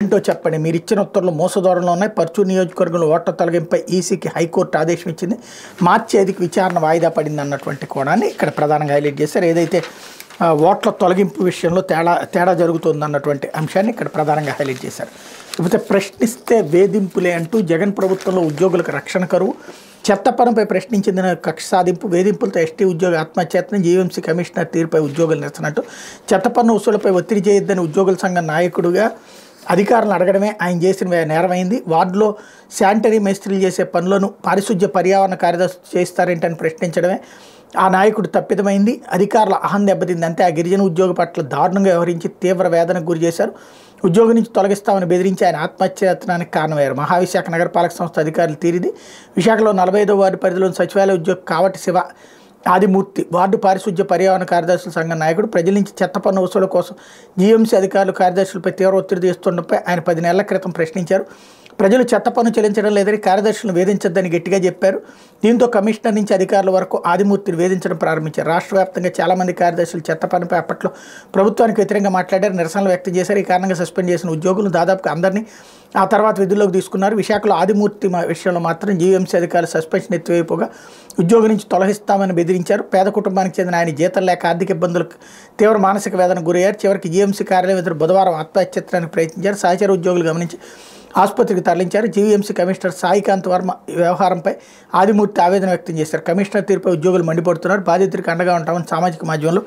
ఏంటో చెప్పండి, మీరు ఇచ్చిన ఉత్తర్వులు మోసధోరణిలో ఉన్నాయి. పర్చూరు నియోజకవర్గంలో ఓట్ల తొలగింపై ఈసీకి హైకోర్టు ఆదేశం ఇచ్చింది. మార్చి 5కి విచారణ వాయిదా పడింది అన్నటువంటి కోణాన్ని ఇక్కడ ప్రధానంగా హైలైట్ చేశారు. ఏదైతే ఓట్ల తొలగింపు విషయంలో తేడా జరుగుతుంది అన్నటువంటి అంశాన్ని ఇక్కడ ప్రధానంగా హైలైట్ చేశారు. లేకపోతే ప్రశ్నిస్తే వేధింపులే అంటూ జగన్ ప్రభుత్వంలో ఉద్యోగులకు రక్షణ కరువు, చెత్త పనుపై ప్రశ్నించిన కక్ష సాధింపు, వేధింపులతో ఎస్టీ ఉద్యోగ ఆత్మహత్యని జీవీఎంసీ కమిషనర్ తీరుపై ఉద్యోగులు నిరసనట్టు, చెత్త పన్ను వసూలుపై ఒత్తిడి చేయొద్దని ఉద్యోగుల సంఘం నాయకుడిగా అధికారులను అడగడమే ఆయన చేసిన నేరమైంది. వార్డులో శానిటరీ మేస్త్రీలు చేసే పనులను పారిశుధ్య పర్యావరణ కార్యదర్శి చేస్తారేంటని ప్రశ్నించడమే ఆ నాయకుడు తప్పిదమైంది. అధికారుల అహం దెబ్బతింది. అంతే ఆ గిరిజన ఉద్యోగి పట్ల దారుణంగా వ్యవహరించి తీవ్ర వేదనకు గురి చేశారు. ఉద్యోగం నుంచి తొలగిస్తామని బెదిరించి ఆయన ఆత్మహత్యానికి కారణమయ్యారు. మహావిశాఖ నగరపాలక సంస్థ అధికారులు తీరిది. విశాఖలో 45వ వార్డు పరిధిలోని సచివాలయ ఉద్యోగి కావటి శివ ఆదిమూర్తి వార్డు పారిశుధ్య పర్యావరణ కార్యదర్శుల సంఘం నాయకుడు. ప్రజల నుంచి చెత్త పన్ను వసూలు కోసం జీఎంసీ అధికారులు కార్యదర్శులపై తీవ్ర ఒత్తిడి తెస్తుండటంపై ఆయన 10 నెలల క్రితం ప్రశ్నించారు. ప్రజలు చెత్త పన్ను చెల్లించడం లేదని కార్యదర్శులను వేధించొద్దని గట్టిగా చెప్పారు. దీంతో కమిషనర్ నుంచి అధికారుల వరకు ఆదిమూర్తిని వేధించడం ప్రారంభించారు. రాష్ట్ర వ్యాప్తంగా చాలామంది కార్యదర్శులు చెత్త పన్నుపై అప్పట్లో ప్రభుత్వానికి వ్యతిరేకంగా మాట్లాడారు, నిరసనలు వ్యక్తం చేశారు. ఈ కారణంగా సస్పెండ్ చేసిన ఉద్యోగులను దాదాపుగా అందరినీ ఆ తర్వాత విధుల్లోకి తీసుకున్నారు. విశాఖలో ఆదిమూర్తి విషయంలో మాత్రం జీఎంసీ అధికారులు సస్పెన్షన్ ఎత్తివేయపోగా ఉద్యోగం నుంచి తొలగిస్తామని బెదిరించారు. పేద కుటుంబానికి చెందిన ఆయన జీతం లేక ఆర్థిక ఇబ్బందులకు తీవ్ర మానసిక వేదనకు గురయ్యారు. చివరికి జీఎంసీ కార్యాలయం ఎదురు బుధవారం ఆత్మహత్యకి ప్రయత్నించారు. సహచర ఉద్యోగులు గమనించి ఆసుపత్రికి తరలించారు. జీవీఎంసీ కమిషనర్ సాయికాంత్ వర్మ వ్యవహారంపై ఆదిమూర్తి ఆవేదన వ్యక్తం చేశారు. కమిషనర్ తీరుపై ఉద్యోగులు మండిపడుతున్నారు. బాధితుడికి అండగా ఉంటామని సామాజిక మాధ్యమంలో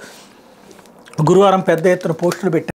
గురువారం పెద్ద ఎత్తున పోస్టులు పెట్టారు.